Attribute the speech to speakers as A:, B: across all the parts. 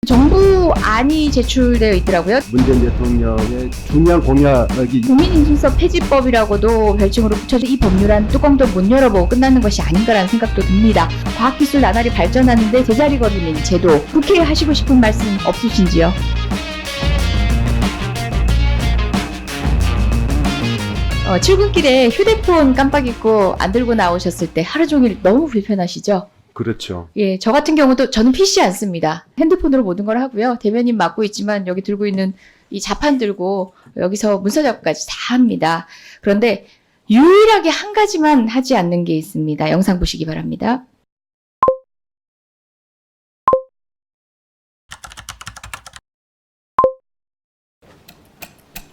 A: 정부안이 제출되어 있더라고요.
B: 문재인 대통령의 중요한 공약이
A: 국민인증서 폐지법이라고도 별칭으로 붙여져 이 법률안 뚜껑도 못 열어보고 끝나는 것이 아닌가라는 생각도 듭니다. 과학기술 나날이 발전하는데 제자리 걸리는 제도, 국회에 하시고 싶은 말씀 없으신지요? 출근길에 휴대폰 깜빡 잊고 안 들고 나오셨을 때 하루 종일 너무 불편하시죠?
B: 그렇죠.
A: 예, 저 같은 경우도 저는 PC 안 씁니다. 핸드폰으로 모든 걸 하고요. 대변인 맡고 있지만 여기 들고 있는 이 자판 들고 여기서 문서 작업까지 다 합니다. 그런데 유일하게 한 가지만 하지 않는 게 있습니다. 영상 보시기 바랍니다.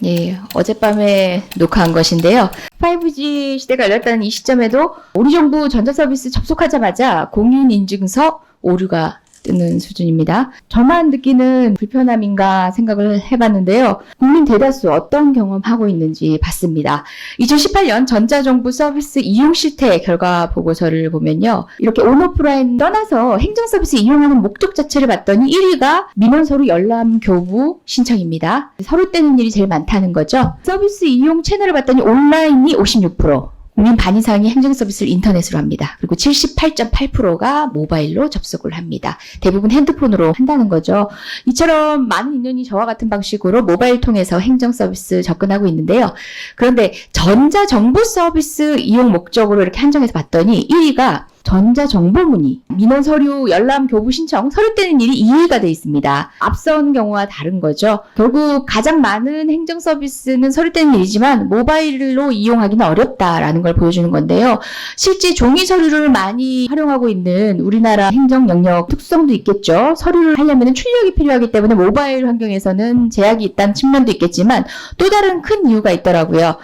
A: 예, 어젯밤에 녹화한 것인데요. 5G 시대가 열렸다는 이 시점에도 우리 정부 전자서비스 접속하자마자 공인인증서 오류가 뜨는 수준입니다. 저만 느끼는 불편함인가 생각을 해봤는데요. 국민 대다수 어떤 경험하고 있는지 봤습니다. 2018년 전자정부 서비스 이용 실태 결과 보고서를 보면요. 이렇게 온오프라인 떠나서 행정서비스 이용하는 목적 자체를 봤더니 1위가 민원서류 열람 교부 신청입니다. 서류 떼는 일이 제일 많다는 거죠. 서비스 이용 채널을 봤더니 온라인이 56%, 국민 반 이상이 행정서비스를 인터넷으로 합니다. 그리고 78.8%가 모바일로 접속을 합니다. 대부분 핸드폰으로 한다는 거죠. 이처럼 많은 인원이 저와 같은 방식으로 모바일 통해서 행정서비스 접근하고 있는데요. 그런데 전자정부 서비스 이용 목적으로 이렇게 한정해서 봤더니 1위가 전자정보문의, 민원서류 열람 교부 신청, 서류 떼는 일이 2위가 돼 있습니다. 앞선 경우와 다른 거죠. 결국 가장 많은 행정서비스는 서류 떼는 일이지만 모바일로 이용하기는 어렵다라는 걸 보여주는 건데요. 실제 종이 서류를 많이 활용하고 있는 우리나라 행정 영역 특성도 있겠죠. 서류를 하려면 출력이 필요하기 때문에 모바일 환경에서는 제약이 있다는 측면도 있겠지만 또 다른 큰 이유가 있더라고요.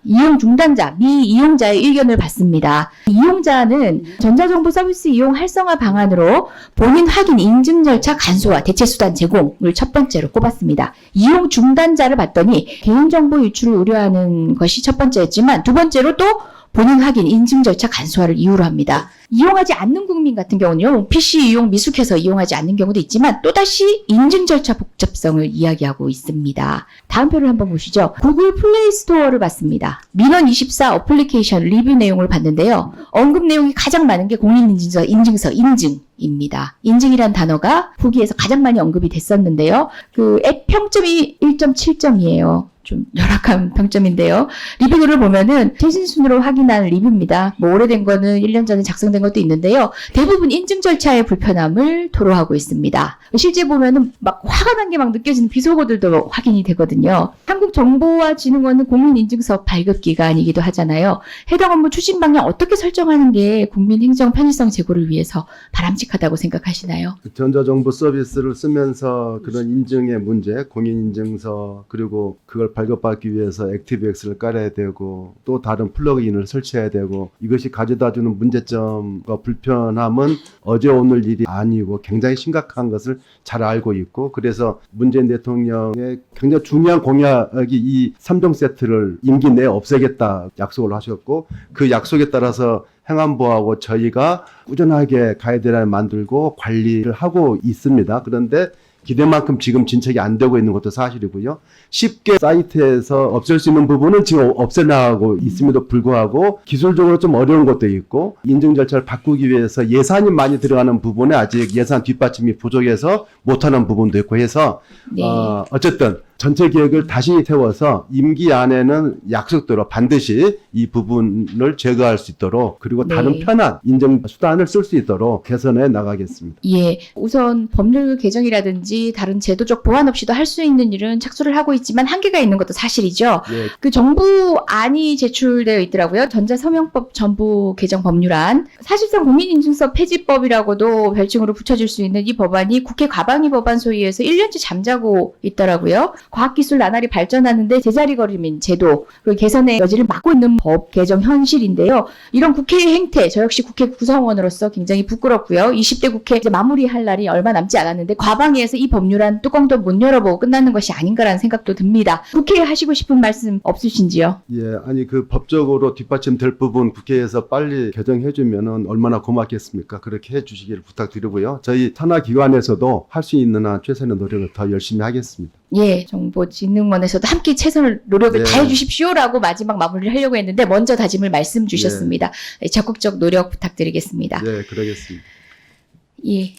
A: 이용 중단자, 미이용자의 의견을 받습니다. 이용자는 전자정부 서비스 이용 활성화 방안으로 본인 확인 인증 절차 간소화, 대체 수단 제공을 첫 번째로 꼽았습니다. 이용 중단자를 봤더니 개인정보 유출을 우려하는 것이 첫 번째였지만 두 번째로 또 본인 확인 인증 절차 간소화를 이유로 합니다. 이용하지 않는 국민 같은 경우는요, PC 이용 미숙해서 이용하지 않는 경우도 있지만 또다시 인증 절차 복잡성을 이야기하고 있습니다. 다음 표를 한번 보시죠. 구글 플레이 스토어를 봤습니다. 민원24 어플리케이션 리뷰 내용을 봤는데요. 언급 내용이 가장 많은 게 공인인증서, 인증입니다. 인증이란 단어가 후기에서 가장 많이 언급이 됐었는데요. 그 앱 평점이 1.7점이에요. 좀 열악한 평점인데요. 리뷰를 보면은 최신 순으로 확인한 리뷰입니다. 뭐 오래된 거는 1년 전에 작성된 것도 있는데요. 대부분 인증 절차의 불편함을 토로하고 있습니다. 실제 보면은 막 화가 난 게 막 느껴지는 비속어들도 확인이 되거든요. 한국정보화진흥원은 공인인증서 발급 기관이기도 하잖아요. 해당 업무 추진 방향 어떻게 설정하는 게 국민 행정 편의성 제고를 위해서 바람직하다고 생각하시나요?
B: 전자정부 서비스를 쓰면서 그런 인증의 문제, 공인인증서, 그리고 그걸 발급받기 위해서 액티브엑스를 깔아야 되고 또 다른 플러그인을 설치해야 되고 이것이 가져다주는 문제점과 불편함은 어제 오늘 일이 아니고 굉장히 심각한 것을 잘 알고 있고, 그래서 문재인 대통령의 굉장히 중요한 공약이 이 3종 세트를 임기 내에 없애겠다 약속을 하셨고, 그 약속에 따라서 행안부하고 저희가 꾸준하게 가이드라인 만들고 관리를 하고 있습니다. 그런데 기대만큼 지금 진척이 안 되고 있는 것도 사실이고요. 쉽게 사이트에서 없앨 수 있는 부분은 지금 없애나가고 있음에도 불구하고 기술적으로 좀 어려운 것도 있고, 인증 절차를 바꾸기 위해서 예산이 많이 들어가는 부분에 아직 예산 뒷받침이 부족해서 못하는 부분도 있고 해서
A: 네.
B: 어쨌든 전체 계획을 다시 세워서 임기 안에는 약속대로 반드시 이 부분을 제거할 수 있도록, 그리고 다른 편한 인증 수단을 쓸 수 있도록 개선해 나가겠습니다.
A: 예, 우선 법률 개정이라든지 다른 제도적 보완 없이도 할 수 있는 일은 착수를 하고 있지만 한계가 있는 것도 사실이죠.
B: 예.
A: 그 정부안이 제출되어 있더라고요. 전자서명법 전부 개정 법률안. 사실상 공인인증서 폐지법이라고도 별칭으로 붙여질 수 있는 이 법안이 국회 과방위 법안 소위에서 1년째 잠자고 있더라고요. 과학기술 나날이 발전하는데 제자리걸음인 제도 그리고 개선의 여지를 막고 있는 법 개정 현실인데요. 이런 국회의 행태, 저 역시 국회 구성원으로서 굉장히 부끄럽고요. 20대 국회 이제 마무리할 날이 얼마 남지 않았는데 과방위에서 이 법률안 뚜껑도 못 열어보고 끝나는 것이 아닌가라는 생각도 듭니다. 국회에 하시고 싶은 말씀 없으신지요?
B: 예, 아니 그 법적으로 뒷받침될 부분 국회에서 빨리 개정해주면은 얼마나 고맙겠습니까? 그렇게 해주시기를 부탁드리고요. 저희 산하기관에서도 할 수 있는 한 최선의 노력을 더 열심히 하겠습니다.
A: 예, 정보진흥원에서도 함께 최선을 노력을
B: 네.
A: 다해주십시오라고 마지막 마무리를 하려고 했는데 먼저 다짐을 말씀 주셨습니다. 적극적 노력 부탁드리겠습니다.
B: 예, 그러겠습니다.
A: 예,